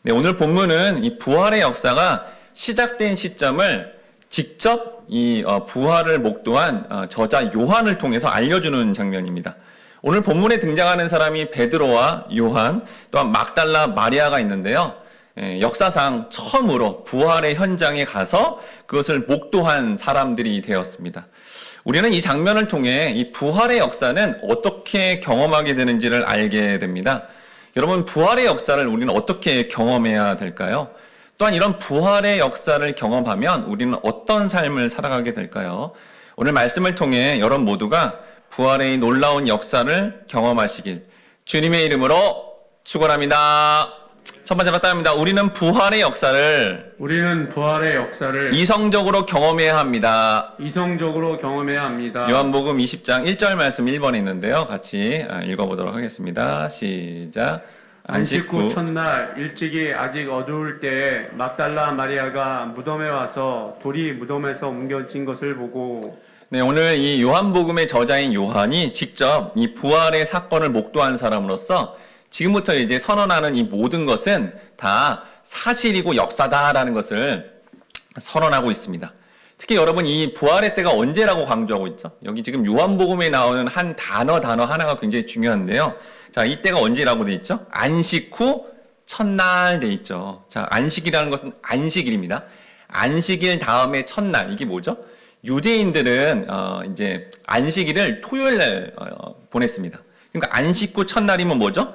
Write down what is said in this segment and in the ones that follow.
네, 오늘 본문은 이 부활의 역사가 시작된 시점을 직접 이 부활을 목도한 저자 요한을 통해서 알려주는 장면입니다. 오늘 본문에 등장하는 사람이 베드로와 요한, 또한 막달라 마리아가 있는데요. 역사상 처음으로 부활의 현장에 가서 그것을 목도한 사람들이 되었습니다. 우리는 이 장면을 통해 이 부활의 역사는 어떻게 경험하게 되는지를 알게 됩니다. 여러분, 부활의 역사를 우리는 어떻게 경험해야 될까요? 또한 이런 부활의 역사를 경험하면 우리는 어떤 삶을 살아가게 될까요? 오늘 말씀을 통해 여러분 모두가 부활의 놀라운 역사를 경험하시길 주님의 이름으로 축원합니다. 첫 번째 맞답니다. 우리는 부활의 역사를 이성적으로 경험해야 합니다. 요한복음 20장 1절 말씀 1번에 있는데요. 같이 읽어보도록 하겠습니다. 시작. 안식 후 첫날 일찍이 아직 어두울 때에 막달라 마리아가 무덤에 와서 돌이 무덤에서 옮겨진 것을 보고. 네, 오늘 이 요한복음의 저자인 요한이 직접 이 부활의 사건을 목도한 사람으로서 지금부터 이제 선언하는 이 모든 것은 다 사실이고 역사다라는 것을 선언하고 있습니다. 특히 여러분, 이 부활의 때가 언제라고 강조하고 있죠? 여기 지금 요한복음에 나오는 한 단어 하나가 굉장히 중요한데요. 자, 이 때가 언제라고 돼 있죠? 안식 후 첫날 돼 있죠. 자, 안식이라는 것은 안식일입니다. 안식일 다음에 첫날, 이게 뭐죠? 유대인들은 이제 안식일을 토요일 날 보냈습니다. 그러니까 안식 후 첫날이면 뭐죠?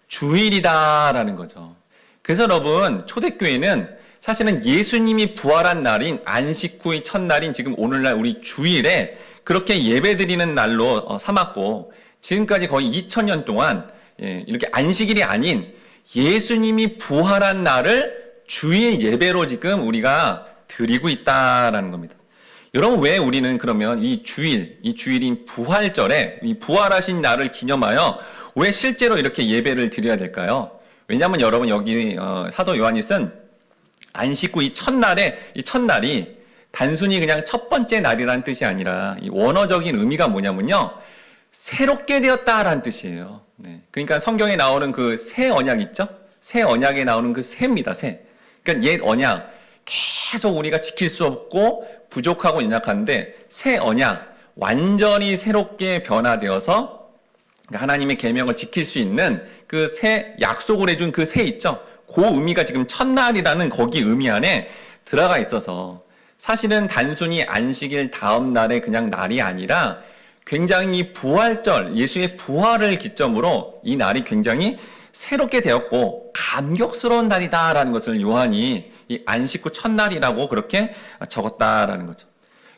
주일이다라는 거죠. 그래서 여러분, 초대교회는 사실은 예수님이 부활한 날인 안식 후의 첫날인 지금 오늘날 우리 주일에 그렇게 예배드리는 날로 삼았고, 지금까지 거의 2000년 동안 이렇게 안식일이 아닌 예수님이 부활한 날을 주일 예배로 지금 우리가 드리고 있다라는 겁니다. 여러분, 왜 우리는 그러면 이 주일인 부활절에 이 부활하신 날을 기념하여 왜 실제로 이렇게 예배를 드려야 될까요? 왜냐하면 여러분, 여기 사도 요한이 쓴 안식 후 이 첫날이 단순히 그냥 첫 번째 날이라는 뜻이 아니라 이 원어적인 의미가 뭐냐면요, 새롭게 되었다라는 뜻이에요. 네. 그러니까 성경에 나오는 그 새 언약 있죠? 새 언약에 나오는 그 새입니다, 새. 그러니까 옛 언약 계속 우리가 지킬 수 없고 부족하고 연약한데, 새 언약 완전히 새롭게 변화되어서 하나님의 계명을 지킬 수 있는 그 새, 약속을 해준 그 새 있죠? 그 의미가 지금 첫날이라는 거기 의미 안에 들어가 있어서 사실은 단순히 안식일 다음 날의 그냥 날이 아니라 굉장히 부활절, 예수의 부활을 기점으로 이 날이 굉장히 새롭게 되었고 감격스러운 날이다라는 것을 요한이 이 안식 후 첫날이라고 그렇게 적었다라는 거죠.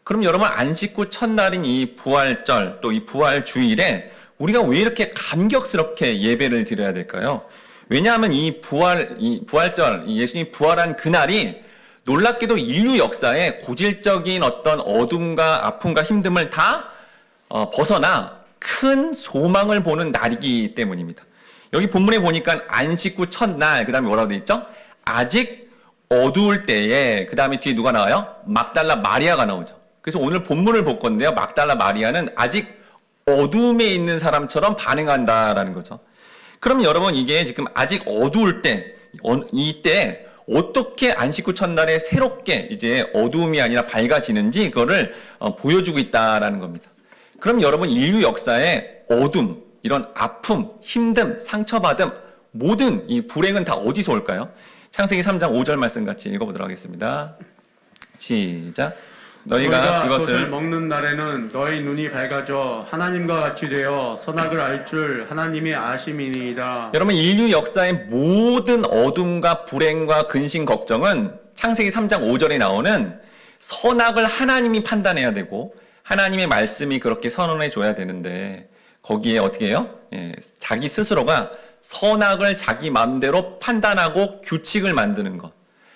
그럼 여러분, 안식 후 첫날인 이 부활절, 또 이 부활주일에 우리가 왜 이렇게 감격스럽게 예배를 드려야 될까요? 왜냐하면 이 부활절, 예수님이 부활한 그날이 놀랍게도 인류 역사에 고질적인 어떤 어둠과 아픔과 힘듦을 다 벗어나 큰 소망을 보는 날이기 때문입니다. 여기 본문에 보니까 안식 후 첫날, 그 다음에 뭐라고 되어 있죠? 아직 어두울 때에, 그 다음에 뒤에 누가 나와요? 막달라 마리아가 나오죠. 그래서 오늘 본문을 볼 건데요, 막달라 마리아는 아직 어두움에 있는 사람처럼 반응한다라는 거죠. 그럼 여러분, 이게 지금 아직 어두울 때, 이때 어떻게 안식 후 첫날에 새롭게 이제 어두움이 아니라 밝아지는지 그거를 보여주고 있다라는 겁니다. 그럼 여러분, 인류 역사에 어둠, 이런 아픔, 힘듦, 상처받음, 모든 이 불행은 다 어디서 올까요? 창세기 3장 5절 말씀 같이 읽어보도록 하겠습니다. 시작. 너희가 그것을 먹는 날에는 너희 눈이 밝아져 하나님과 같이 되어 선악을 알 줄 하나님이 아심이니이다. 여러분, 인류 역사의 모든 어둠과 불행과 근심 걱정은 창세기 3장 5절에 나오는 선악을 하나님이 판단해야 되고 하나님의 말씀이 그렇게 선언해 줘야 되는데, 거기에 어떻게 해요? 자기 스스로가 선악을 자기 마음대로 판단하고 규칙을 만드는 것,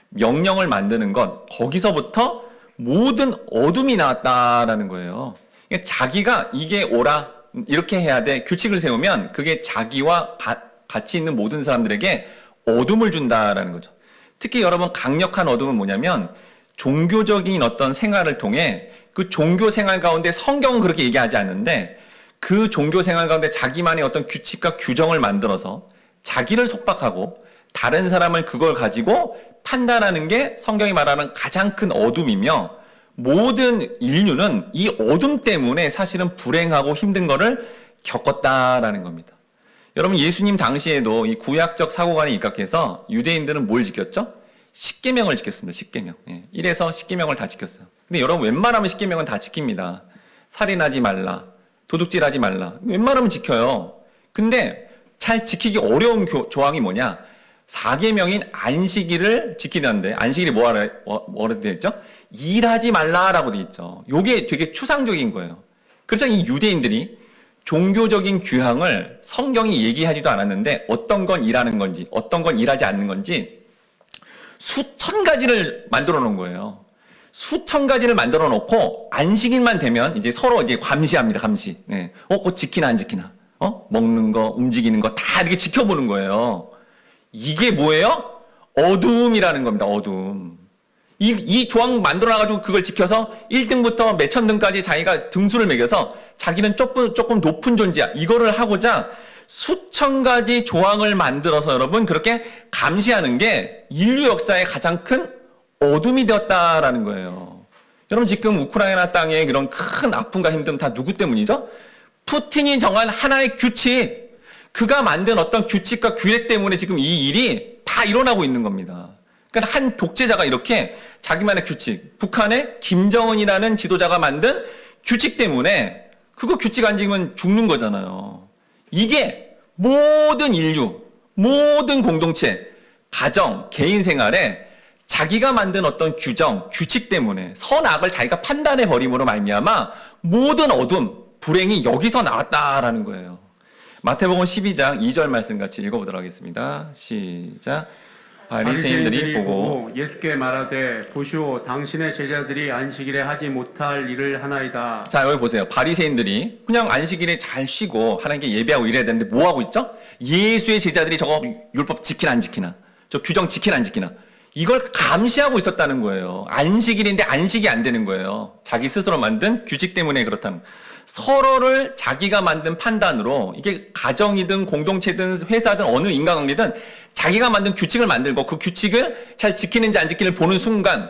명령을 만드는 것, 거기서부터 모든 어둠이 나왔다라는 거예요. 그러니까 자기가 이게 옳아, 이렇게 해야 돼, 규칙을 세우면 그게 자기와 같이 있는 모든 사람들에게 어둠을 준다라는 거죠. 특히 여러분, 강력한 어둠은 뭐냐면 종교적인 어떤 생활을 통해 그 종교 생활 가운데, 성경은 그렇게 얘기하지 않는데 그 종교 생활 가운데 자기만의 어떤 규칙과 규정을 만들어서 자기를 속박하고 다른 사람을 그걸 가지고 판단하는 게 성경이 말하는 가장 큰 어둠이며 모든 인류는 이 어둠 때문에 사실은 불행하고 힘든 거를 겪었다라는 겁니다. 여러분 예수님 당시에도 이 구약적 사고관에 입각해서 유대인들은 뭘 지켰죠? 십계명을 지켰습니다. 십계명. 1에서 십계명을 다 지켰어요. 근데 여러분 웬만하면 십계명은 다 지킵니다. 살인하지 말라, 도둑질하지 말라. 웬만하면 지켜요. 근데 잘 지키기 어려운 조항이 뭐냐? 4계명인 안식일을 지키는데 안식일이 뭐라 되어 있죠? 일하지 말라라고 되어 있죠. 요게 되게 추상적인 거예요. 그래서 이 유대인들이 종교적인 규항을 성경이 얘기하지도 않았는데 어떤 건 일하는 건지 어떤 건 일하지 않는 건지 수천 가지를 만들어 놓은 거예요. 수천 가지를 만들어 놓고 안식일만 되면 이제 서로 이제 감시합니다. 감시. 네. 그거 지키나 안 지키나. 먹는 거, 움직이는 거 다 이렇게 지켜보는 거예요. 이게 뭐예요? 어둠이라는 겁니다. 어둠. 이 조항 만들어놔가지고 그걸 지켜서 1등부터 몇천 등까지 자기가 등수를 매겨서 자기는 조금 높은 존재야. 이거를 하고자 수천 가지 조항을 만들어서 여러분 그렇게 감시하는 게 인류 역사의 가장 큰 어둠이 되었다라는 거예요. 여러분 지금 우크라이나 땅에 그런 큰 아픔과 힘듦 다 누구 때문이죠? 푸틴이 정한 하나의 규칙, 그가 만든 어떤 규칙과 규례 때문에 지금 이 일이 다 일어나고 있는 겁니다. 그러니까 한 독재자가 이렇게 자기만의 규칙, 북한의 김정은이라는 지도자가 만든 규칙 때문에 그거 규칙 안 지키면 죽는 거잖아요. 이게 모든 인류, 모든 공동체, 가정, 개인 생활에 자기가 만든 어떤 규정, 규칙 때문에 선악을 자기가 판단해 버림으로 말미암아 모든 어둠, 불행이 여기서 나왔다라는 거예요. 마태복음 12장 2절 말씀 같이 읽어보도록 하겠습니다. 시작. 바리새인들이 보고 예수께 말하되 보시오 당신의 제자들이 안식일에 하지 못할 일을 하나이다. 자 여기 보세요. 바리새인들이 그냥 안식일에 잘 쉬고 하나님께 예배하고 이래야 되는데 뭐 하고 있죠? 예수의 제자들이 저거 율법 지키나 안 지키나, 저 규정 지키나 안 지키나 이걸 감시하고 있었다는 거예요. 안식일인데 안식이 안 되는 거예요. 자기 스스로 만든 규칙 때문에 그렇다는. 서로를 자기가 만든 판단으로 이게 가정이든 공동체든 회사든 어느 인간관계든 자기가 만든 규칙을 만들고 그 규칙을 잘 지키는지 안 지키는지 보는 순간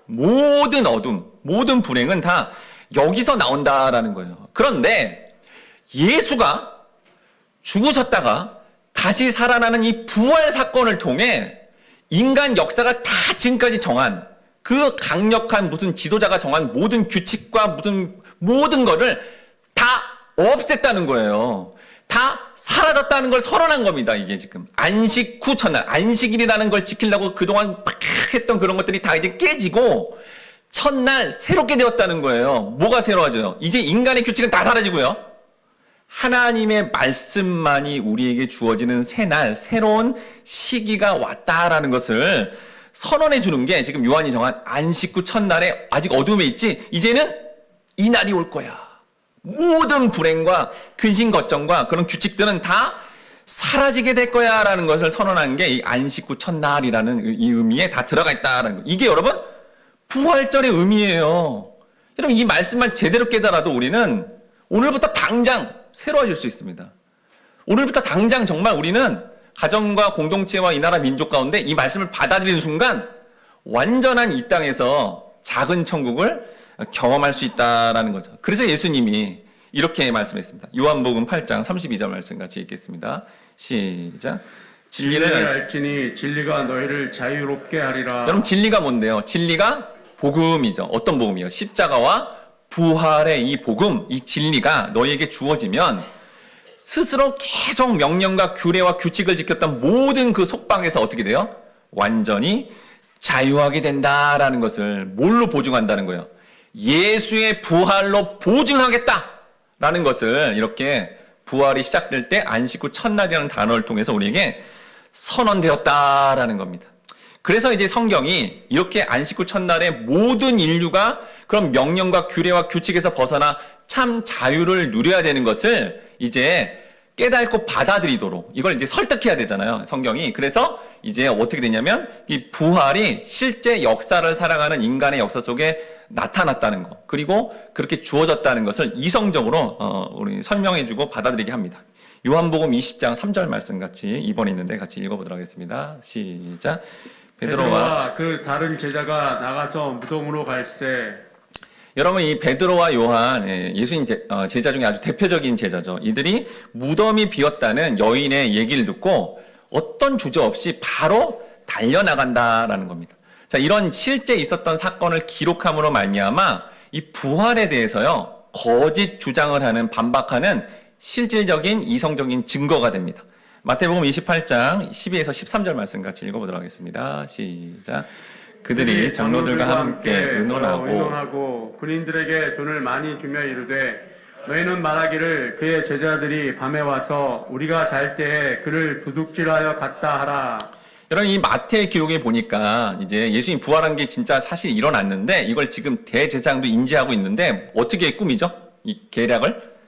모든 어둠, 모든 불행은 다 여기서 나온다라는 거예요. 그런데 예수가 죽으셨다가 다시 살아나는 이 부활 사건을 통해 인간 역사가 다 지금까지 정한 그 강력한 무슨 지도자가 정한 모든 규칙과 모든 거를 다 없앴다는 거예요. 다 사라졌다는 걸 선언한 겁니다. 이게 지금 안식 후 첫날, 안식일이라는 걸 지키려고 그동안 막 했던 그런 것들이 다 이제 깨지고 첫날 새롭게 되었다는 거예요. 뭐가 새로워져요? 이제 인간의 규칙은 다 사라지고요. 하나님의 말씀만이 우리에게 주어지는 새날, 새로운 시기가 왔다라는 것을 선언해 주는 게 지금 요한이 정한 안식 후 첫날에 아직 어둠에 있지, 이제는 이 날이 올 거야. 모든 불행과 근심 걱정과 그런 규칙들은 다 사라지게 될 거야 라는 것을 선언한 게 이 안식 후 첫날이라는 이 의미에 다 들어가 있다라는 거. 이게 여러분 부활절의 의미예요. 여러분 이 말씀만 제대로 깨달아도 우리는 오늘부터 당장 새로워질 수 있습니다. 오늘부터 당장 정말 우리는 가정과 공동체와 이 나라 민족 가운데 이 말씀을 받아들이는 순간 완전한 이 땅에서 작은 천국을 경험할 수 있다라는 거죠. 그래서 예수님이 이렇게 말씀했습니다. 요한복음 8장 32절 말씀 같이 읽겠습니다. 시작. 진리를 알지니 진리가 너희를 자유롭게 하리라. 여러분 진리가 뭔데요? 진리가 복음이죠. 어떤 복음이요? 십자가와 부활의 이 복음, 이 진리가 너희에게 주어지면 스스로 계속 명령과 규례와 규칙을 지켰던 모든 그 속박에서 어떻게 돼요? 완전히 자유하게 된다라는 것을 뭘로 보증한다는 거예요? 예수의 부활로 보증하겠다라는 것을 이렇게 부활이 시작될 때 안식 후 첫날이라는 단어를 통해서 우리에게 선언되었다라는 겁니다. 그래서 이제 성경이 이렇게 안식 후 첫날에 모든 인류가 그런 명령과 규례와 규칙에서 벗어나 참 자유를 누려야 되는 것을 이제 깨닫고 받아들이도록 이걸 이제 설득해야 되잖아요, 성경이. 그래서 이제 어떻게 되냐면 이 부활이 실제 역사를 살아가는 인간의 역사 속에 나타났다는 거, 그리고 그렇게 주어졌다는 것을 이성적으로 우리 설명해주고 받아들이게 합니다. 요한복음 20장 3절 말씀 같이 2번에 있는데 같이 읽어보도록 하겠습니다. 시작. 베드로와 그 다른 제자가 나가서 무덤으로 갈새. 여러분, 이 베드로와 요한, 예수님 제자 중에 아주 대표적인 제자죠. 이들이 무덤이 비었다는 여인의 얘기를 듣고 어떤 주저 없이 바로 달려나간다라는 겁니다. 자, 이런 실제 있었던 사건을 기록함으로 말미암아 이 부활에 대해서요, 거짓 주장을 하는, 반박하는 실질적인 이성적인 증거가 됩니다. 마태복음 28장 12에서 13절 말씀 같이 읽어보도록 하겠습니다. 시작. 그들이 장로들과 함께 의논하고 군인들에게 돈을 많이 주며 이르되 너희는 말하기를 그의 제자들이 밤에 와서 우리가 잘 때에 그를 도둑질하여 갔다 하라. 여러분, 이 마태의 기록에 보니까 이제 예수님 부활한 게 진짜 사실 일어났는데 이걸 지금 대제사장도 인지하고 있는데 어떻게 꾸미죠? 이 계략을?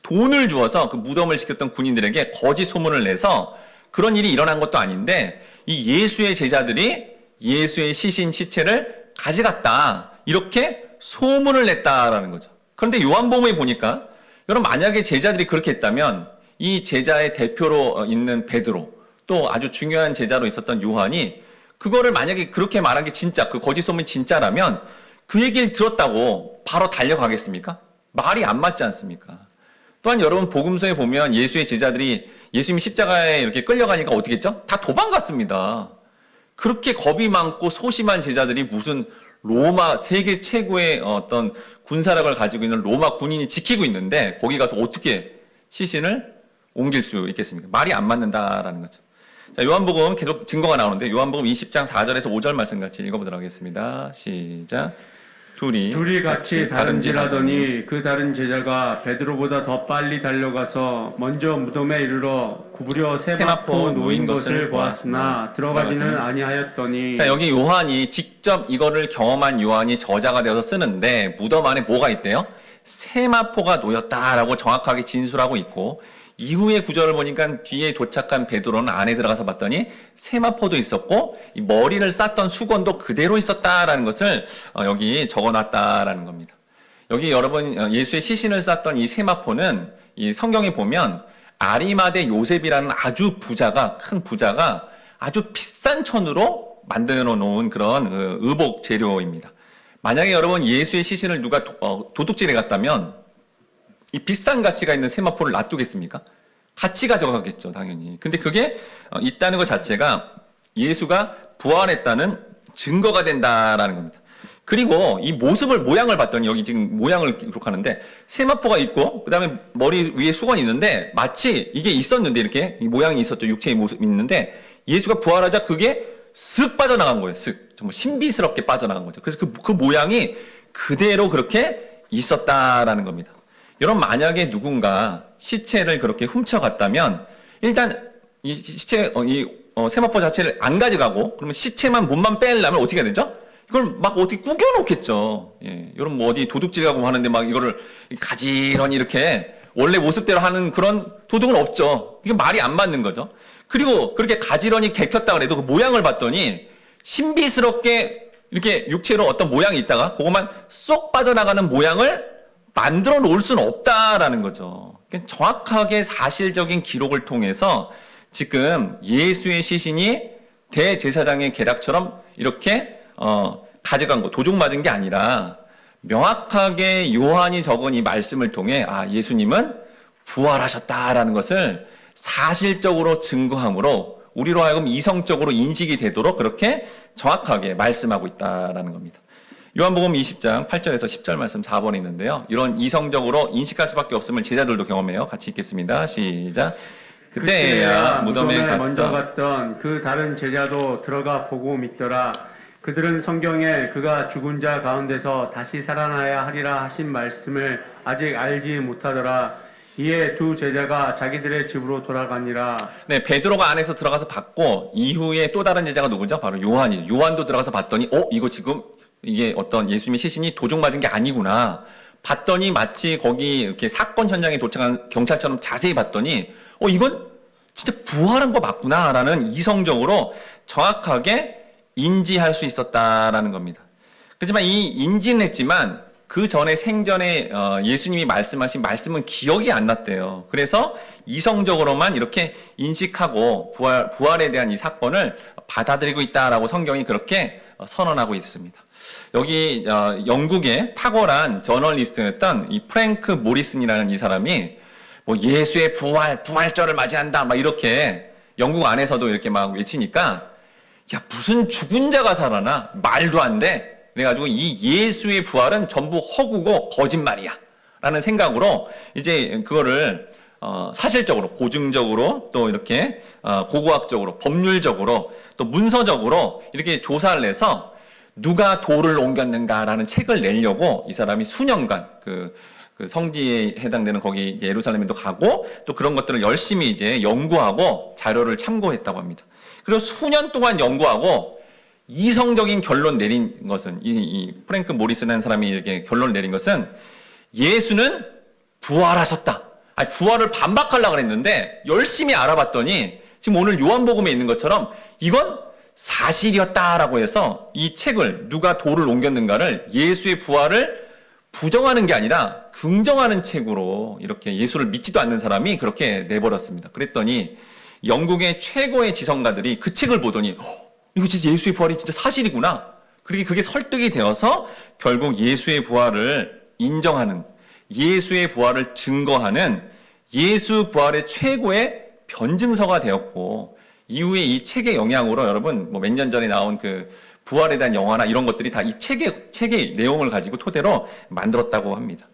돈을 주어서 그 무덤을 지켰던 군인들에게 거짓 소문을 내서 그런 일이 일어난 것도 아닌데 이 예수의 제자들이 예수의 시신 시체를 가져갔다, 이렇게 소문을 냈다라는 거죠. 그런데 요한복음에 보니까 여러분, 만약에 제자들이 그렇게 했다면 이 제자의 대표로 있는 베드로, 또 아주 중요한 제자로 있었던 요한이 그거를 만약에 그렇게 말한 게 진짜, 그 거짓 소문이 진짜라면 그 얘기를 들었다고 바로 달려가겠습니까? 말이 안 맞지 않습니까? 또한 여러분, 복음서에 보면 예수의 제자들이 예수님이 십자가에 이렇게 끌려가니까 어떻게 했죠? 다 도망갔습니다. 그렇게 겁이 많고 소심한 제자들이 무슨 로마 세계 최고의 어떤 군사력을 가지고 있는 로마 군인이 지키고 있는데 거기 가서 어떻게 시신을 옮길 수 있겠습니까? 말이 안 맞는다라는 거죠. 자, 요한복음 계속 증거가 나오는데 요한복음 20장 4절에서 5절 말씀 같이 읽어보도록 하겠습니다. 시작. 둘이 같이 다름질하더니 그 다른 제자가 베드로보다 더 빨리 달려가서 먼저 무덤에 이르러 구부려 세마포 놓인 것을 보았으나 들어가지는 아니하였더니. 자, 여기 요한이 직접 이거를 경험한 요한이 저자가 되어서 쓰는데 무덤 안에 뭐가 있대요? 세마포가 놓였다라고 정확하게 진술하고 있고, 이후의 구절을 보니까 뒤에 도착한 베드로는 안에 들어가서 봤더니 세마포도 있었고 이 머리를 쌌던 수건도 그대로 있었다라는 것을 여기 적어놨다라는 겁니다. 여기 여러분, 예수의 시신을 쌌던 이 세마포는 이 성경에 보면 아리마대 요셉이라는 아주 부자가, 큰 부자가 아주 비싼 천으로 만들어 놓은 그런 의복 재료입니다. 만약에 여러분 예수의 시신을 누가 도둑질해 갔다면 이 비싼 가치가 있는 세마포를 놔두겠습니까? 같이 가져가겠죠, 당연히. 근데 그게 있다는 것 자체가 예수가 부활했다는 증거가 된다라는 겁니다. 그리고 이 모양을 봤더니 여기 지금 모양을 기록하는데 세마포가 있고 그다음에 머리 위에 수건이 있는데 마치 이게 있었는데 이렇게 이 모양이 있었죠. 육체의 모습이 있는데 예수가 부활하자 그게 쓱 빠져나간 거예요. 쓱. 정말 신비스럽게 빠져나간 거죠. 그래서 그 모양이 그대로 그렇게 있었다라는 겁니다. 여러분, 만약에 누군가 시체를 그렇게 훔쳐갔다면 일단 이 시체 세마포 자체를 안 가져가고 그러면 시체만 몸만 빼려면 어떻게 해야 되죠? 이걸 막 어떻게 구겨놓겠죠. 예, 여러분 뭐 어디 도둑질하고 하는데 막 이거를 가지런히 이렇게 원래 모습대로 하는 그런 도둑은 없죠. 이게 말이 안 맞는 거죠. 그리고 그렇게 가지런히 개켰다 그래도 그 모양을 봤더니 신비스럽게 이렇게 육체로 어떤 모양이 있다가 그것만 쏙 빠져나가는 모양을 만들어 놓을 수는 없다라는 거죠. 정확하게 사실적인 기록을 통해서 지금 예수의 시신이 대제사장의 계략처럼 이렇게 가져간 거, 도둑 맞은 게 아니라 명확하게 요한이 적은 이 말씀을 통해 예수님은 부활하셨다라는 것을 사실적으로 증거함으로 우리로 하여금 이성적으로 인식이 되도록 그렇게 정확하게 말씀하고 있다라는 겁니다. 요한복음 20장 8절에서 10절 말씀 4번에 있는데요. 이런 이성적으로 인식할 수밖에 없음을 제자들도 경험해요. 같이 읽겠습니다. 시작. 그때야 무덤에 먼저 갔던 그 다른 제자도 들어가 보고 믿더라. 그들은 성경에 그가 죽은 자 가운데서 다시 살아나야 하리라 하신 말씀을 아직 알지 못하더라. 이에 두 제자가 자기들의 집으로 돌아가니라. 네, 베드로가 안에서 들어가서 봤고 이후에 또 다른 제자가 누구죠? 바로 요한이죠. 요한도 들어가서 봤더니 이거 지금 이게 어떤 예수님의 시신이 도둑 맞은 게 아니구나. 봤더니 마치 거기 이렇게 사건 현장에 도착한 경찰처럼 자세히 봤더니 이건 진짜 부활한 거 맞구나라는 이성적으로 정확하게 인지할 수 있었다라는 겁니다. 그렇지만 이 인지는 했지만 그 전에 생전에 예수님이 말씀하신 말씀은 기억이 안 났대요. 그래서 이성적으로만 이렇게 인식하고 부활에 대한 이 사건을 받아들이고 있다라고 성경이 그렇게 선언하고 있습니다. 여기 영국의 탁월한 저널리스트였던 이 프랭크 모리슨이라는 이 사람이 뭐 예수의 부활절을 맞이한다 막 이렇게 영국 안에서도 이렇게 막 외치니까 야 무슨 죽은 자가 살아나 말도 안 돼. 그래가지고 이 예수의 부활은 전부 허구고 거짓말이야 라는 생각으로 이제 그거를 사실적으로 고증적으로 또 이렇게 고고학적으로 법률적으로 또 문서적으로 이렇게 조사를 해서 누가 돌을 옮겼는가라는 책을 내려고 이 사람이 수년간 그 성지에 해당되는 거기 예루살렘에도 가고 또 그런 것들을 열심히 이제 연구하고 자료를 참고했다고 합니다. 그리고 수년 동안 연구하고 이성적인 결론 내린 것은 이 프랭크 모리슨이라는 사람이 이렇게 결론 내린 것은 예수는 부활하셨다. 아니, 부활을 반박하려고 그랬는데 열심히 알아봤더니 지금 오늘 요한복음에 있는 것처럼 이건 사실이었다라고 해서 이 책을 누가 돌을 옮겼는가를 예수의 부활을 부정하는 게 아니라 긍정하는 책으로 이렇게 예수를 믿지도 않는 사람이 그렇게 내버렸습니다. 그랬더니 영국의 최고의 지성가들이 그 책을 보더니 이거 진짜 예수의 부활이 진짜 사실이구나. 그게 설득이 되어서 결국 예수의 부활을 인정하는, 예수의 부활을 증거하는 예수 부활의 최고의 변증서가 되었고, 이후에 이 책의 영향으로 여러분 뭐 몇 년 전에 나온 그 부활에 대한 영화나 이런 것들이 다 이 책의 내용을 가지고 토대로 만들었다고 합니다.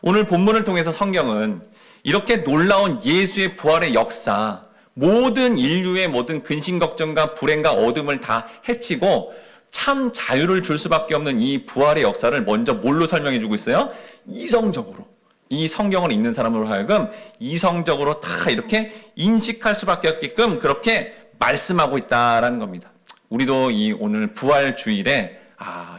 오늘 본문을 통해서 성경은 이렇게 놀라운 예수의 부활의 역사, 모든 인류의 모든 근심 걱정과 불행과 어둠을 다 해치고 참 자유를 줄 수밖에 없는 이 부활의 역사를 먼저 뭘로 설명해 주고 있어요? 이성적으로. 이 성경을 읽는 사람으로 하여금 이성적으로 다 이렇게 인식할 수밖에 없게끔 그렇게 말씀하고 있다라는 겁니다. 우리도 이 오늘 부활 주일에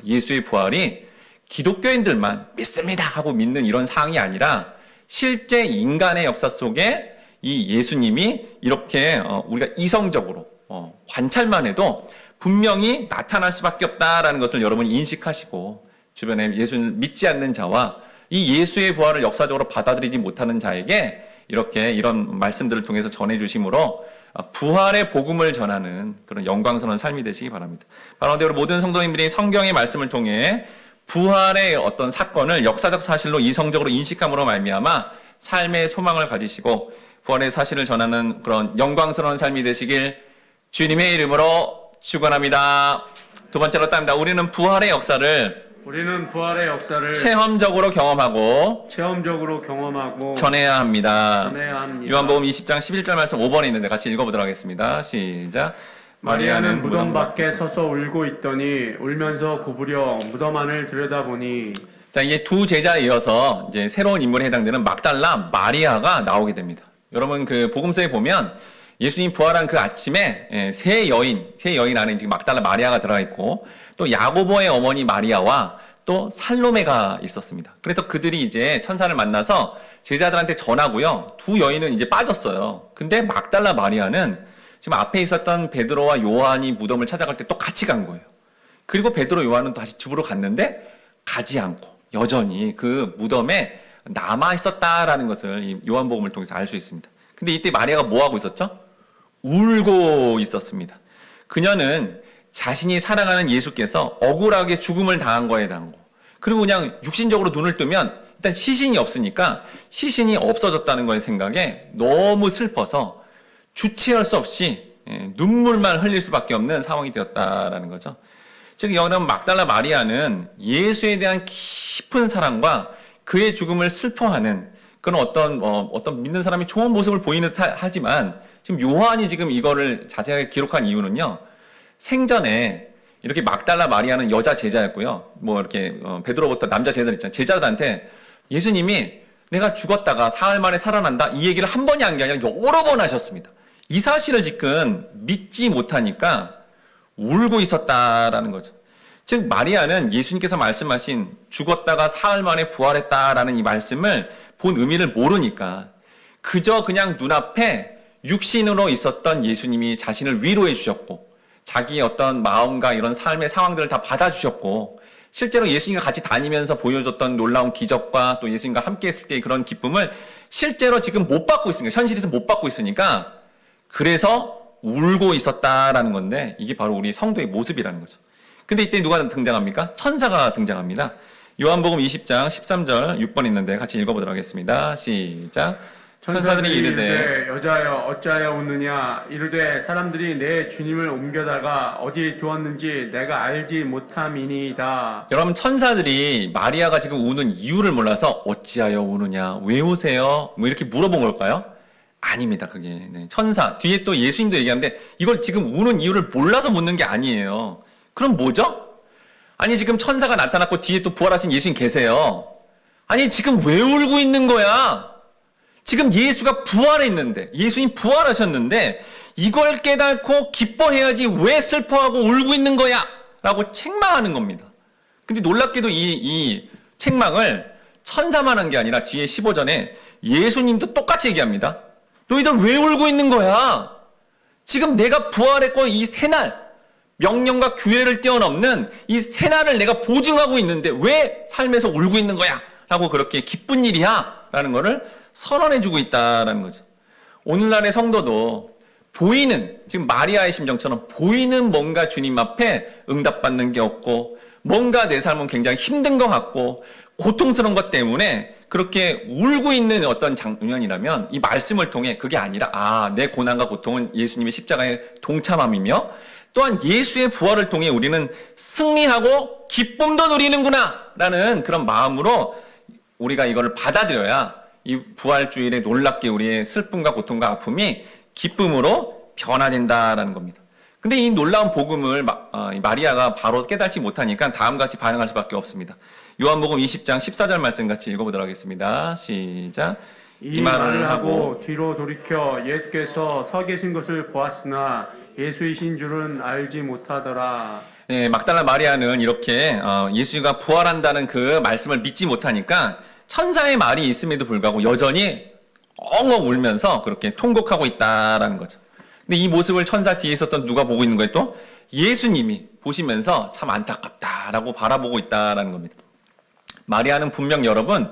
예수의 부활이 기독교인들만 믿습니다 하고 믿는 이런 사항이 아니라 실제 인간의 역사 속에 이 예수님이 이렇게 우리가 이성적으로 관찰만 해도 분명히 나타날 수밖에 없다라는 것을 여러분이 인식하시고 주변에 예수를 믿지 않는 자와 이 예수의 부활을 역사적으로 받아들이지 못하는 자에게 이렇게 이런 말씀들을 통해서 전해주심으로 부활의 복음을 전하는 그런 영광스러운 삶이 되시기 바랍니다. 바로 우리 모든 성도님들이 성경의 말씀을 통해 부활의 어떤 사건을 역사적 사실로 이성적으로 인식함으로 말미암아 삶의 소망을 가지시고 부활의 사실을 전하는 그런 영광스러운 삶이 되시길 주님의 이름으로 축원합니다. 두 번째로 따릅니다. 우리는 부활의 역사를 체험적으로 경험하고 전해야 합니다. 요한복음 20장 11절 말씀 5번에 있는데 같이 읽어보도록 하겠습니다. 시작. 마리아는 무덤 밖에 서서 울고 있더니 울면서 구부려 무덤 안을 들여다보니. 자, 이게 두 제자에 이어서 이제 새로운 인물에 해당되는 막달라 마리아가 나오게 됩니다. 여러분 그 복음서에 보면 예수님 부활한 그 아침에 세 여인 안에 지금 막달라 마리아가 들어가 있고 또 야고보의 어머니 마리아와 또 살로메가 있었습니다. 그래서 그들이 이제 천사를 만나서 제자들한테 전하고요. 두 여인은 이제 빠졌어요. 근데 막달라 마리아는 지금 앞에 있었던 베드로와 요한이 무덤을 찾아갈 때 또 같이 간 거예요. 그리고 베드로 요한은 다시 집으로 갔는데 가지 않고 여전히 그 무덤에 남아 있었다라는 것을 이 요한복음을 통해서 알 수 있습니다. 근데 이때 마리아가 뭐 하고 있었죠? 울고 있었습니다. 그녀는 자신이 사랑하는 예수께서 억울하게 죽음을 당한 거에 대한 거. 그리고 그냥 육신적으로 눈을 뜨면 일단 시신이 없으니까 시신이 없어졌다는 거에 생각에 너무 슬퍼서 주체할 수 없이 눈물만 흘릴 수밖에 없는 상황이 되었다라는 거죠. 즉 여러분 막달라 마리아는 예수에 대한 깊은 사랑과 그의 죽음을 슬퍼하는 그런 어떤 믿는 사람이 좋은 모습을 보이는 하지만 지금 요한이 지금 이거를 자세하게 기록한 이유는요. 생전에 이렇게 막달라 마리아는 여자 제자였고요. 뭐 이렇게 베드로부터 남자 제자들 있잖아요. 제자들한테 예수님이 내가 죽었다가 사흘 만에 살아난다 이 얘기를 한 번이 한 게 아니라 여러 번 하셨습니다. 이 사실을 지금 믿지 못하니까 울고 있었다라는 거죠. 즉 마리아는 예수님께서 말씀하신 죽었다가 사흘 만에 부활했다라는 이 말씀을 본 의미를 모르니까 그저 그냥 눈앞에 육신으로 있었던 예수님이 자신을 위로해 주셨고 자기의 어떤 마음과 이런 삶의 상황들을 다 받아주셨고 실제로 예수님과 같이 다니면서 보여줬던 놀라운 기적과 또 예수님과 함께 했을 때의 그런 기쁨을 실제로 지금 못 받고 있으니까, 현실에서 못 받고 있으니까 그래서 울고 있었다라는 건데, 이게 바로 우리 성도의 모습이라는 거죠. 근데 이때 누가 등장합니까? 천사가 등장합니다. 요한복음 20장 13절 6번 있는데 같이 읽어보도록 하겠습니다. 시작. 천사들이 이르되 여자여 어찌하여 웃느냐 이르되 사람들이 내 주님을 옮겨다가 어디 두었는지 내가 알지 못함이니이다. 여러분, 천사들이 마리아가 지금 우는 이유를 몰라서 어찌하여 우느냐, 왜 우세요? 뭐 이렇게 물어본 걸까요? 아닙니다. 그게 천사 뒤에 또 예수님도 얘기하는데 이걸 지금 우는 이유를 몰라서 묻는 게 아니에요. 그럼 뭐죠? 아니, 지금 천사가 나타났고 뒤에 또 부활하신 예수님 계세요. 아니, 지금 왜 울고 있는 거야? 지금 예수가 부활했는데, 예수님 부활하셨는데 이걸 깨닫고 기뻐해야지 왜 슬퍼하고 울고 있는 거야? 라고 책망하는 겁니다. 근데 놀랍게도 이 책망을 천사만 한 게 아니라 뒤에 15절에 예수님도 똑같이 얘기합니다. 너희들 왜 울고 있는 거야? 지금 내가 부활했고 이 새날, 명령과 규례를 뛰어넘는 이 새날을 내가 보증하고 있는데 왜 삶에서 울고 있는 거야? 라고 그렇게 기쁜 일이야? 라는 거를 선언해주고 있다라는 거죠. 오늘날의 성도도 보이는, 지금 마리아의 심정처럼 보이는 뭔가 주님 앞에 응답받는 게 없고 뭔가 내 삶은 굉장히 힘든 것 같고 고통스러운 것 때문에 그렇게 울고 있는 어떤 장면이라면 이 말씀을 통해 그게 아니라 내 고난과 고통은 예수님의 십자가의 동참함이며 또한 예수의 부활을 통해 우리는 승리하고 기쁨도 누리는구나 라는 그런 마음으로 우리가 이거를 받아들여야 이 부활주일에 놀랍게 우리의 슬픔과 고통과 아픔이 기쁨으로 변화된다라는 겁니다. 근데 이 놀라운 복음을 마리아가 바로 깨닫지 못하니까 다음과 같이 반응할 수밖에 없습니다. 요한복음 20장 14절 말씀 같이 읽어보도록 하겠습니다. 시작. 이 말을 하고 뒤로 돌이켜 예수께서 서 계신 것을 보았으나 예수이신 줄은 알지 못하더라. 네, 막달라 마리아는 이렇게 예수가 부활한다는 그 말씀을 믿지 못하니까 천사의 말이 있음에도 불구하고 여전히 엉엉 울면서 그렇게 통곡하고 있다라는 거죠. 근데 이 모습을 천사 뒤에 있었던 누가 보고 있는 거예요? 또 예수님이 보시면서 참 안타깝다라고 바라보고 있다라는 겁니다. 마리아는 분명 여러분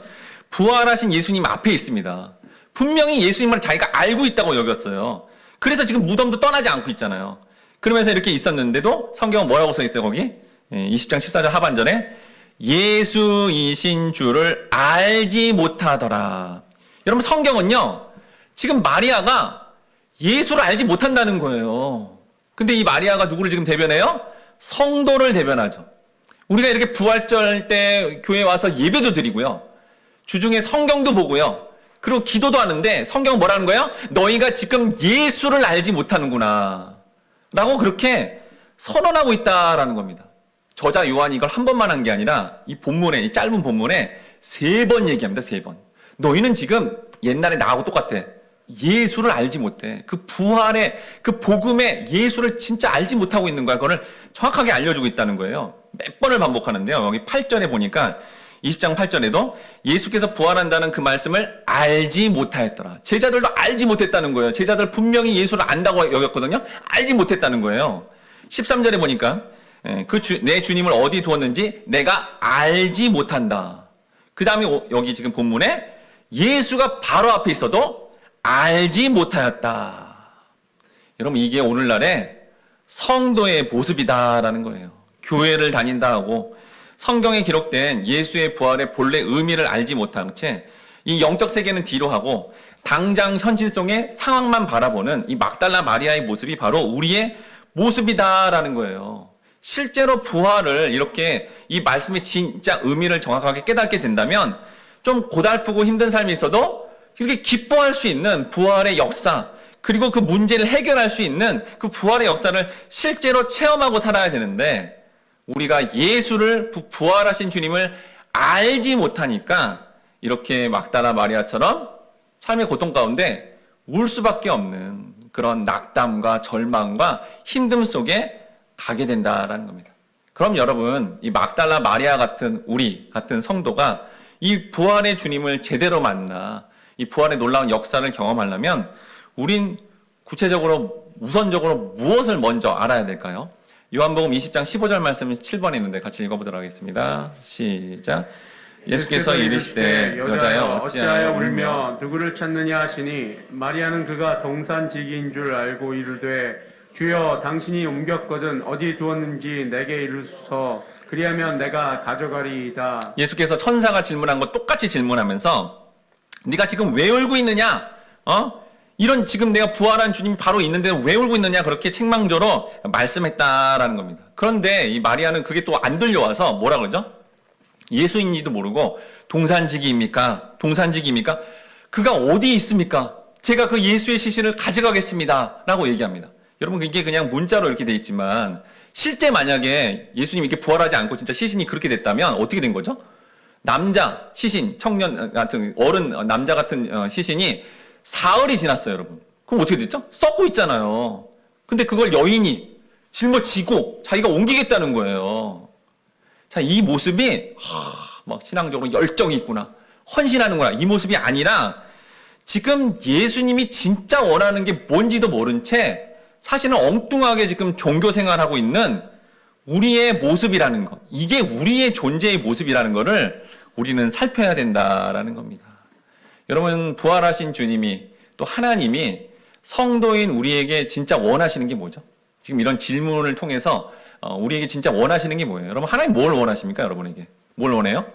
부활하신 예수님 앞에 있습니다. 분명히 예수님을 자기가 알고 있다고 여겼어요. 그래서 지금 무덤도 떠나지 않고 있잖아요. 그러면서 이렇게 있었는데도 성경은 뭐라고 써 있어요? 거기 20장 14절 하반절에 예수이신 줄을 알지 못하더라. 여러분, 성경은요 지금 마리아가 예수를 알지 못한다는 거예요. 근데 이 마리아가 누구를 지금 대변해요? 성도를 대변하죠. 우리가 이렇게 부활절 때 교회에 와서 예배도 드리고요, 주중에 성경도 보고요, 그리고 기도도 하는데 성경은 뭐라는 거예요? 너희가 지금 예수를 알지 못하는구나 라고 그렇게 선언하고 있다라는 겁니다. 저자 요한이 이걸 한 번만 한 게 아니라 이 본문에, 이 짧은 본문에 3번 얘기합니다. 3번. 너희는 지금 옛날에 나하고 똑같아. 예수를 알지 못해. 그 부활의 그 복음의 예수를 진짜 알지 못하고 있는 거야. 그거를 정확하게 알려주고 있다는 거예요. 몇 번을 반복하는데요. 여기 8절에 보니까 20장 8절에도 예수께서 부활한다는 그 말씀을 알지 못하였더라. 제자들도 알지 못했다는 거예요. 제자들 분명히 예수를 안다고 여겼거든요. 알지 못했다는 거예요. 13절에 보니까 내 주님을 어디 두었는지 내가 알지 못한다. 그 다음에 여기 지금 본문에 예수가 바로 앞에 있어도 알지 못하였다. 여러분, 이게 오늘날의 성도의 모습이다라는 거예요. 교회를 다닌다 하고 성경에 기록된 예수의 부활의 본래 의미를 알지 못한 채 이 영적 세계는 뒤로 하고 당장 현실 속의 상황만 바라보는 이 막달라 마리아의 모습이 바로 우리의 모습이다라는 거예요. 실제로 부활을 이렇게 이 말씀의 진짜 의미를 정확하게 깨닫게 된다면 좀 고달프고 힘든 삶이 있어도 이렇게 기뻐할 수 있는 부활의 역사, 그리고 그 문제를 해결할 수 있는 그 부활의 역사를 실제로 체험하고 살아야 되는데 우리가 예수를, 부활하신 주님을 알지 못하니까 이렇게 막달라 마리아처럼 삶의 고통 가운데 울 수밖에 없는 그런 낙담과 절망과 힘듦 속에 가게 된다라는 겁니다. 그럼 여러분, 이 막달라 마리아 같은 우리 같은 성도가 이 부활의 주님을 제대로 만나 이 부활의 놀라운 역사를 경험하려면 우린 구체적으로 우선적으로 무엇을 먼저 알아야 될까요? 요한복음 20장 15절 말씀 7번에 있는데 같이 읽어보도록 하겠습니다. 시작. 예수께서 이르시되 여자여 어찌하여 울며 누구를 찾느냐 하시니 마리아는 그가 동산지기인 줄 알고 이르되 주여 당신이 옮겼거든 어디 두었는지 내게 이르소서 그리하면 내가 가져가리이다. 예수께서 천사가 질문한 거 똑같이 질문하면서 네가 지금 왜 울고 있느냐? 이런 지금 내가 부활한 주님이 바로 있는데 왜 울고 있느냐? 그렇게 책망조로 말씀했다라는 겁니다. 그런데 이 마리아는 그게 또 안 들려와서 뭐라 그러죠? 예수인지도 모르고 동산지기입니까? 동산지기입니까? 그가 어디 있습니까? 제가 그 예수의 시신을 가져가겠습니다. 라고 얘기합니다. 여러분 이게 그냥 문자로 이렇게 돼 있지만 실제 만약에 예수님이 이렇게 부활하지 않고 진짜 시신이 그렇게 됐다면 어떻게 된 거죠? 남자, 시신, 청년 같은 어른, 남자 같은 시신이 사흘이 지났어요, 여러분. 그럼 어떻게 됐죠? 썩고 있잖아요. 근데 그걸 여인이 짊어지고 자기가 옮기겠다는 거예요. 자, 이 모습이 막 신앙적으로 열정이 있구나. 헌신하는구나. 이 모습이 아니라 지금 예수님이 진짜 원하는 게 뭔지도 모른 채 사실은 엉뚱하게 지금 종교 생활하고 있는 우리의 모습이라는 것. 이게 우리의 존재의 모습이라는 거를 우리는 살펴야 된다라는 겁니다. 여러분, 부활하신 주님이 또 하나님이 성도인 우리에게 진짜 원하시는 게 뭐죠? 지금 이런 질문을 통해서 우리에게 진짜 원하시는 게 뭐예요? 여러분, 하나님 뭘 원하십니까? 여러분에게. 뭘 원해요?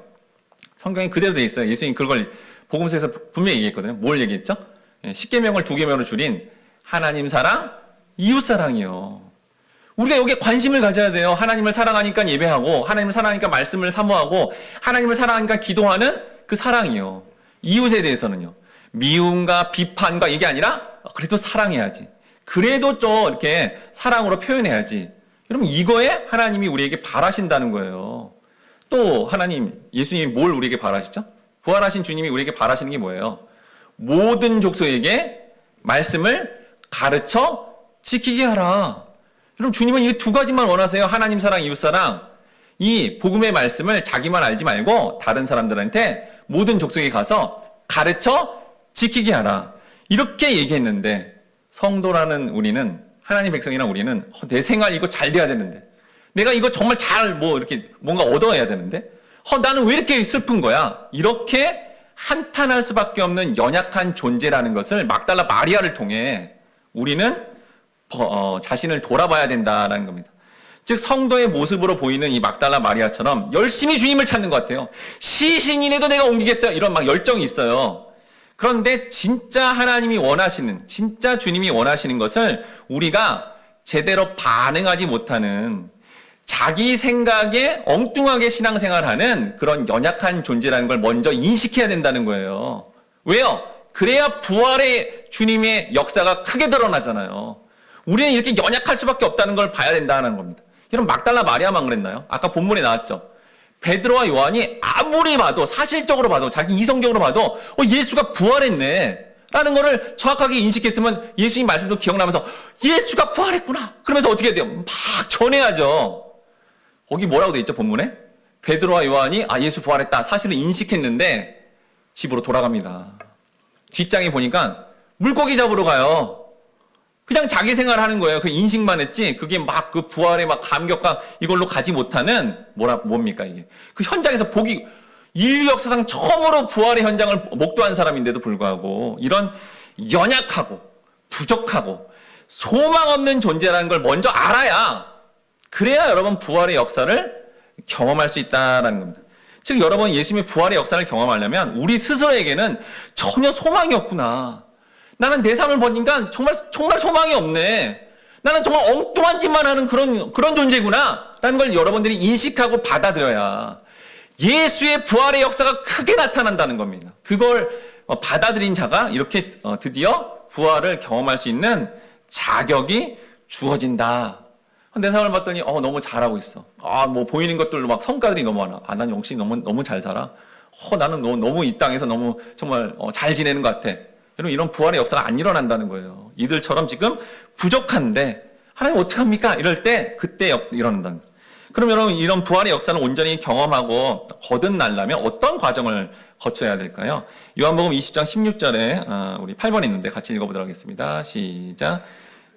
성경에 그대로 돼 있어요. 예수님 그걸 복음서에서 분명히 얘기했거든요. 뭘 얘기했죠? 10계명을 2계명으로 줄인 하나님 사랑, 이웃 사랑이요. 우리가 여기에 관심을 가져야 돼요. 하나님을 사랑하니까 예배하고, 하나님을 사랑하니까 말씀을 사모하고, 하나님을 사랑하니까 기도하는 그 사랑이요. 이웃에 대해서는요. 미움과 비판과 이게 아니라 그래도 사랑해야지. 그래도 또 이렇게 사랑으로 표현해야지. 여러분 이거에 하나님이 우리에게 바라신다는 거예요. 또 하나님, 예수님이 뭘 우리에게 바라시죠? 부활하신 주님이 우리에게 바라시는 게 뭐예요? 모든 족속에게 말씀을 가르쳐 지키게 하라. 여러분 주님은 이 두 가지만 원하세요. 하나님 사랑, 이웃 사랑. 이 복음의 말씀을 자기만 알지 말고 다른 사람들한테 모든 족속에 가서 가르쳐 지키게 하라. 이렇게 얘기했는데 성도라는 우리는, 하나님 백성이란 우리는 내 생활 이거 잘 돼야 되는데, 내가 이거 정말 잘 이렇게 뭔가 얻어야 되는데 나는 왜 이렇게 슬픈 거야? 이렇게 한탄할 수밖에 없는 연약한 존재라는 것을 막달라 마리아를 통해 우리는 자신을 돌아봐야 된다는 겁니다. 즉 성도의 모습으로 보이는 이 막달라 마리아처럼 열심히 주님을 찾는 것 같아요. 시신이라도 내가 옮기겠어요. 이런 막 열정이 있어요. 그런데 진짜 하나님이 원하시는, 진짜 주님이 원하시는 것을 우리가 제대로 반응하지 못하는, 자기 생각에 엉뚱하게 신앙생활하는 그런 연약한 존재라는 걸 먼저 인식해야 된다는 거예요. 왜요? 그래야 부활의 주님의 역사가 크게 드러나잖아요. 우리는 이렇게 연약할 수밖에 없다는 걸 봐야 된다는 겁니다. 여러분 막달라 마리아만 그랬나요? 아까 본문에 나왔죠. 베드로와 요한이 아무리 봐도, 사실적으로 봐도, 자기 이성적으로 봐도 예수가 부활했네 라는 거를 정확하게 인식했으면 예수님 말씀도 기억나면서 예수가 부활했구나 그러면서 어떻게 해야 돼요? 막 전해야죠. 거기 뭐라고 돼 있죠, 본문에? 베드로와 요한이 예수 부활했다 사실을 인식했는데 집으로 돌아갑니다. 뒷장에 보니까 물고기 잡으러 가요. 그냥 자기 생활하는 거예요. 그 인식만 했지 그게 막 그 부활의 막 감격과 이걸로 가지 못하는 뭡니까 이게? 그 현장에서 인류 역사상 처음으로 부활의 현장을 목도한 사람인데도 불구하고 이런 연약하고 부족하고 소망 없는 존재라는 걸 먼저 알아야, 그래야 여러분 부활의 역사를 경험할 수 있다는 겁니다. 즉 여러분 예수님의 부활의 역사를 경험하려면 우리 스스로에게는 전혀 소망이 없구나. 나는 내 삶을 보니까 정말 소망이 없네. 나는 정말 엉뚱한 짓만 하는 그런 존재구나 라는 걸 여러분들이 인식하고 받아들여야 예수의 부활의 역사가 크게 나타난다는 겁니다. 그걸 받아들인 자가 이렇게 드디어 부활을 경험할 수 있는 자격이 주어진다. 내 삶을 봤더니 너무 잘하고 있어. 뭐 보이는 것들로 막 성과들이 너무 많아. 난 역시 너무 잘 살아. 나는 너무 이 땅에서 너무 정말 잘 지내는 것 같아. 여러분 이런 부활의 역사가 안 일어난다는 거예요. 이들처럼 지금 부족한데 하나님 어떡합니까? 이럴 때 그때 일어난다는 거예요. 그럼 여러분 이런 부활의 역사를 온전히 경험하고 거듭나려면 어떤 과정을 거쳐야 될까요? 요한복음 20장 16절에 우리 8번에 있는데 같이 읽어보도록 하겠습니다. 시작.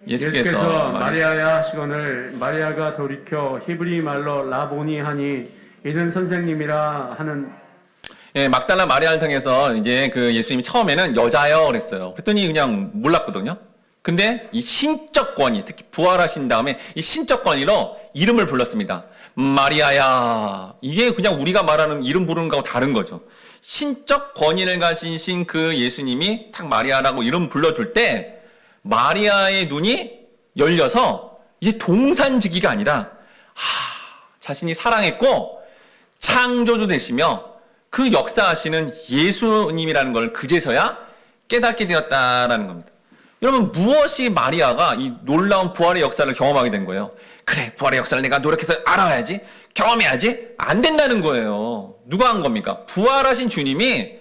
예수께서 마리아야 하시거늘 마리아가 돌이켜 히브리 말로 라보니 하니 이는 선생님이라 하는. 예, 막달라 마리아를 통해서 이제 그 예수님이 처음에는 여자여 그랬어요. 그랬더니 그냥 몰랐거든요. 근데 이 신적 권위, 특히 부활하신 다음에 이 신적 권위로 이름을 불렀습니다. 마리아야. 이게 그냥 우리가 말하는 이름 부르는 거하고 다른 거죠. 신적 권위를 가지신 그 예수님이 탁 마리아라고 이름 불러줄 때 마리아의 눈이 열려서 이제 동산지기가 아니라 자신이 사랑했고 창조주 되시며 그 역사하시는 예수님이라는 걸 그제서야 깨닫게 되었다라는 겁니다. 여러분, 무엇이 마리아가 이 놀라운 부활의 역사를 경험하게 된 거예요? 그래, 부활의 역사를 내가 노력해서 알아야지, 경험해야지. 안 된다는 거예요. 누가 한 겁니까? 부활하신 주님이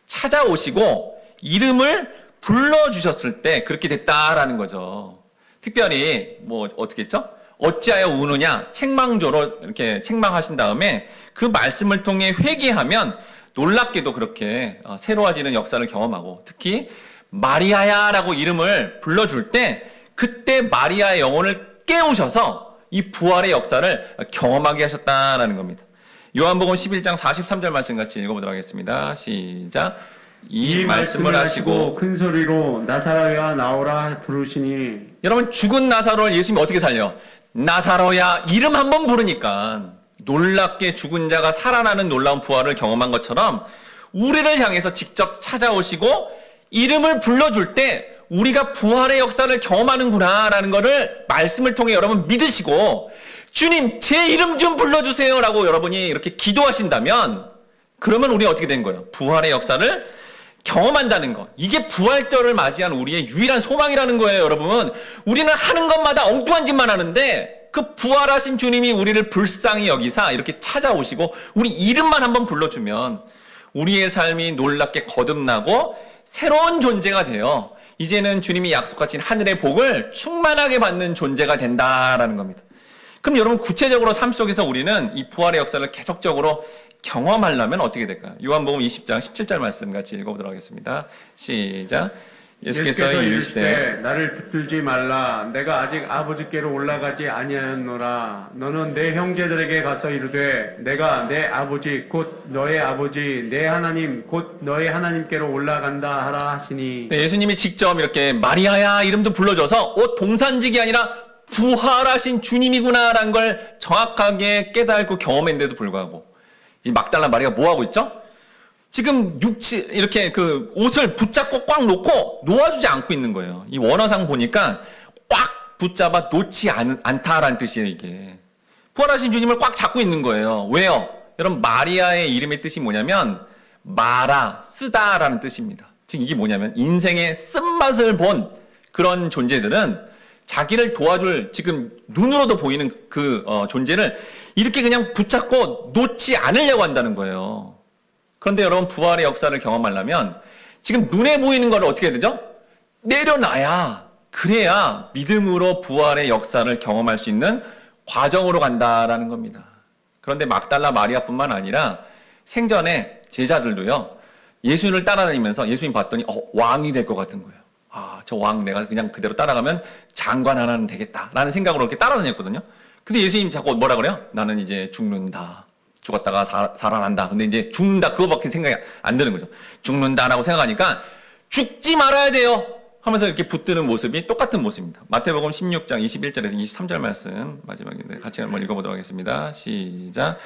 찾아오시고 이름을 불러주셨을 때 그렇게 됐다라는 거죠. 특별히 뭐 어떻게 했죠? 어찌하여 우느냐 책망조로 이렇게 책망하신 다음에 그 말씀을 통해 회개하면 놀랍게도 그렇게 새로워지는 역사를 경험하고, 특히 마리아야라고 이름을 불러줄 때 그때 마리아의 영혼을 깨우셔서 이 부활의 역사를 경험하게 하셨다라는 겁니다. 요한복음 11장 43절 말씀 같이 읽어보도록 하겠습니다. 시작. 이 말씀을 하시고 큰 소리로 나사로야 나오라 부르시니. 여러분, 죽은 나사로를 예수님이 어떻게 살려? 나사로야 이름 한번 부르니까 놀랍게 죽은 자가 살아나는 놀라운 부활을 경험한 것처럼 우리를 향해서 직접 찾아오시고 이름을 불러줄 때 우리가 부활의 역사를 경험하는구나라는 것을 말씀을 통해 여러분 믿으시고, 주님 제 이름 좀 불러주세요 라고 여러분이 이렇게 기도하신다면, 그러면 우리 어떻게 된 거예요? 부활의 역사를 경험한다는 것. 이게 부활절을 맞이한 우리의 유일한 소망이라는 거예요. 여러분, 우리는 하는 것마다 엉뚱한 짓만 하는데 그 부활하신 주님이 우리를 불쌍히 여기사 이렇게 찾아오시고 우리 이름만 한번 불러주면 우리의 삶이 놀랍게 거듭나고 새로운 존재가 되어 이제는 주님이 약속하신 하늘의 복을 충만하게 받는 존재가 된다라는 겁니다. 그럼 여러분, 구체적으로 삶 속에서 우리는 이 부활의 역사를 계속적으로 경험하려면 어떻게 될까요? 요한복음 20장 17절 말씀 같이 읽어보도록 하겠습니다. 시작. 예수께서 이르시되 나를 붙들지 말라. 내가 아직 아버지께로 올라가지 아니하였노라. 너는 내 형제들에게 가서 이르되 내가 내 아버지 곧 너의 아버지 내 하나님 곧 너의 하나님께로 올라간다 하라 하시니. 네, 예수님이 직접 이렇게 마리아야 이름도 불러줘서 동산직이 아니라 부활하신 주님이구나라는 걸 정확하게 깨닫고 경험했는데도 불구하고 이 막달라 마리아가 뭐 하고 있죠? 지금 이렇게 그 옷을 붙잡고 꽉 놓고 놓아주지 않고 있는 거예요. 이 원어상 보니까 꽉 붙잡아 놓지 않다라는 뜻이에요, 이게. 부활하신 주님을 꽉 잡고 있는 거예요. 왜요? 여러분, 마리아의 이름의 뜻이 뭐냐면 마라, 쓰다라는 뜻입니다. 즉 이게 뭐냐면 인생의 쓴맛을 본 그런 존재들은 자기를 도와줄 지금 눈으로도 보이는 그 존재를 이렇게 그냥 붙잡고 놓지 않으려고 한다는 거예요. 그런데 여러분, 부활의 역사를 경험하려면 지금 눈에 보이는 걸 어떻게 해야 되죠? 내려놔야, 그래야 믿음으로 부활의 역사를 경험할 수 있는 과정으로 간다라는 겁니다. 그런데 막달라 마리아뿐만 아니라 생전에 제자들도요, 예수님을 따라다니면서 예수님 봤더니 왕이 될 것 같은 거예요. 저 왕 내가 그냥 그대로 따라가면 장관 하나는 되겠다라는 생각으로 이렇게 따라다녔거든요. 근데 예수님 자꾸 뭐라 그래요? 나는 이제 죽는다. 죽었다가 살아난다. 근데 이제 죽는다. 그거밖에 생각이 안 드는 거죠. 죽는다라고 생각하니까 죽지 말아야 돼요 하면서 이렇게 붙드는 모습이 똑같은 모습입니다. 마태복음 16장 21절에서 23절 말씀 마지막인데 같이 한번 읽어보도록 하겠습니다. 시작.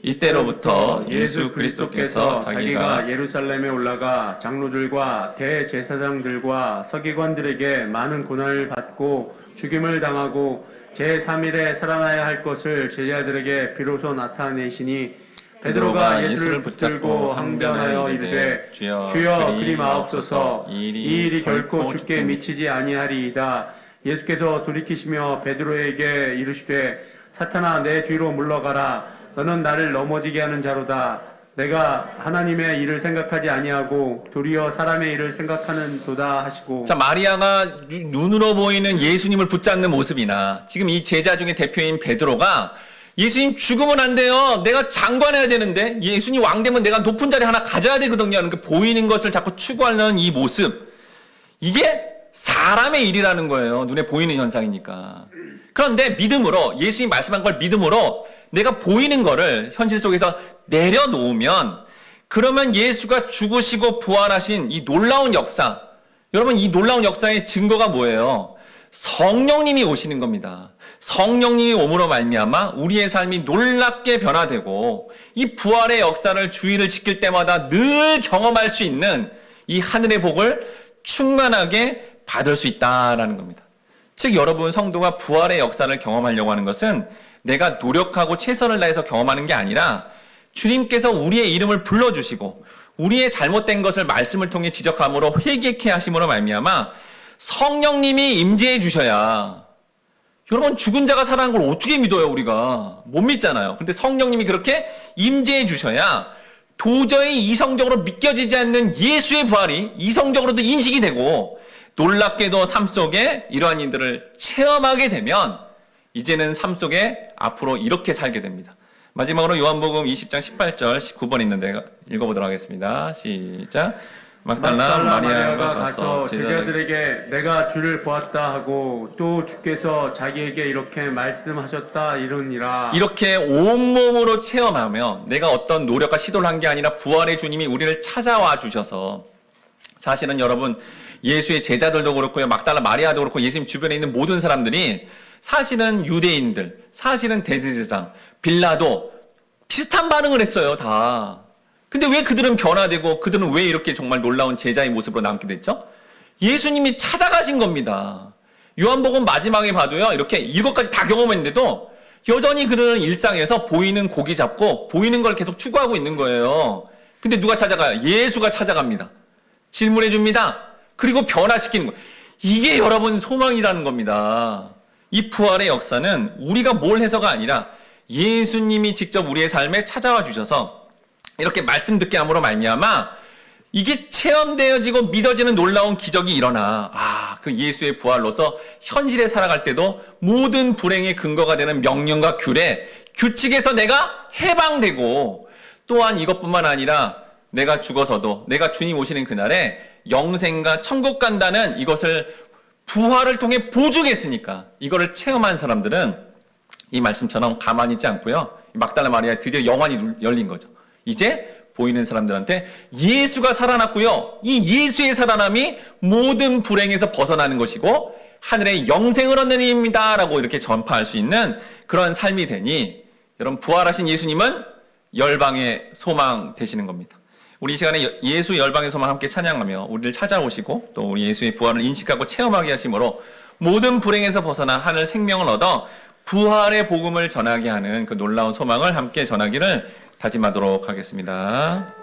이때로부터 예수 그리스도께서 자기가 예루살렘에 올라가 장로들과 대제사장들과 서기관들에게 많은 고난을 받고 죽임을 당하고 제3일에 살아나야 할 것을 제자들에게 비로소 나타내시니 베드로가 예수를 붙들고 항변하여 이르되 주여 그리 마옵소서 이 일이 결코 죽게 미치지 아니하리이다. 예수께서 돌이키시며 베드로에게 이르시되 사탄아 내 뒤로 물러가라. 너는 나를 넘어지게 하는 자로다. 내가 하나님의 일을 생각하지 아니하고 도리어 사람의 일을 생각하는 도다 하시고. 자, 마리아가 눈으로 보이는 예수님을 붙잡는 모습이나 지금 이 제자 중에 대표인 베드로가 예수님 죽으면 안 돼요. 내가 장관해야 되는데 예수님 왕 되면 내가 높은 자리 하나 가져야 되거든요. 이렇게 보이는 것을 자꾸 추구하는 이 모습, 이게 사람의 일이라는 거예요. 눈에 보이는 현상이니까. 그런데 믿음으로, 예수님이 말씀한 걸 믿음으로 내가 보이는 거를 현실 속에서 내려놓으면, 그러면 예수가 죽으시고 부활하신 이 놀라운 역사, 여러분 이 놀라운 역사의 증거가 뭐예요? 성령님이 오시는 겁니다. 성령님이 오므로 말미암아 우리의 삶이 놀랍게 변화되고 이 부활의 역사를 주의를 지킬 때마다 늘 경험할 수 있는 이 하늘의 복을 충만하게 받을 수 있다라는 겁니다. 즉 여러분 성도가 부활의 역사를 경험하려고 하는 것은 내가 노력하고 최선을 다해서 경험하는 게 아니라 주님께서 우리의 이름을 불러주시고 우리의 잘못된 것을 말씀을 통해 지적함으로 회개케 하심으로 말미암아 성령님이 임재해 주셔야, 여러분 죽은 자가 살아난 걸 어떻게 믿어요? 우리가 못 믿잖아요. 근데 성령님이 그렇게 임재해 주셔야 도저히 이성적으로 믿겨지지 않는 예수의 부활이 이성적으로도 인식이 되고 놀랍게도 삶 속에 이러한 일들을 체험하게 되면 이제는 삶 속에 앞으로 이렇게 살게 됩니다. 마지막으로 요한복음 20장 18절 19번 있는데 읽어보도록 하겠습니다. 시작. 막달라 마리아가 가서 제자들에게 내가 주를 보았다 하고 또 주께서 자기에게 이렇게 말씀하셨다 이르니라. 이렇게 온몸으로 체험하며 내가 어떤 노력과 시도를 한 게 아니라 부활의 주님이 우리를 찾아와 주셔서, 사실은 여러분 예수의 제자들도 그렇고요, 막달라 마리아도 그렇고 예수님 주변에 있는 모든 사람들이 사실은 유대인들, 사실은 대제사장, 빌라도 비슷한 반응을 했어요, 다. 근데 왜 그들은 변화되고 그들은 왜 이렇게 정말 놀라운 제자의 모습으로 남게 됐죠? 예수님이 찾아가신 겁니다. 요한복음 마지막에 봐도요, 이렇게 이것까지 다 경험했는데도 여전히 그들은 일상에서 보이는 고기 잡고 보이는 걸 계속 추구하고 있는 거예요. 근데 누가 찾아가요? 예수가 찾아갑니다. 질문해 줍니다. 그리고 변화시키는 거예요. 이게 여러분 소망이라는 겁니다. 이 부활의 역사는 우리가 뭘 해서가 아니라 예수님이 직접 우리의 삶에 찾아와 주셔서 이렇게 말씀 듣게 함으로 말미암아 이게 체험되어지고 믿어지는 놀라운 기적이 일어나, 그 예수의 부활로서 현실에 살아갈 때도 모든 불행의 근거가 되는 명령과 규례, 규칙에서 내가 해방되고, 또한 이것뿐만 아니라 내가 죽어서도 내가 주님 오시는 그날에 영생과 천국 간다는 이것을 부활을 통해 보증했으니까 이거를 체험한 사람들은 이 말씀처럼 가만히 있지 않고요, 막달라 마리아에 드디어 영안이 열린 거죠. 이제 보이는 사람들한테 예수가 살아났고요, 이 예수의 살아남이 모든 불행에서 벗어나는 것이고 하늘의 영생을 얻는 일입니다 라고 이렇게 전파할 수 있는 그런 삶이 되니, 여러분 부활하신 예수님은 열방의 소망 되시는 겁니다. 우리 이 시간에 예수 열방의 소망 함께 찬양하며 우리를 찾아오시고 또 우리 예수의 부활을 인식하고 체험하게 하심으로 모든 불행에서 벗어나 하늘 생명을 얻어 부활의 복음을 전하게 하는 그 놀라운 소망을 함께 전하기를 다짐하도록 하겠습니다.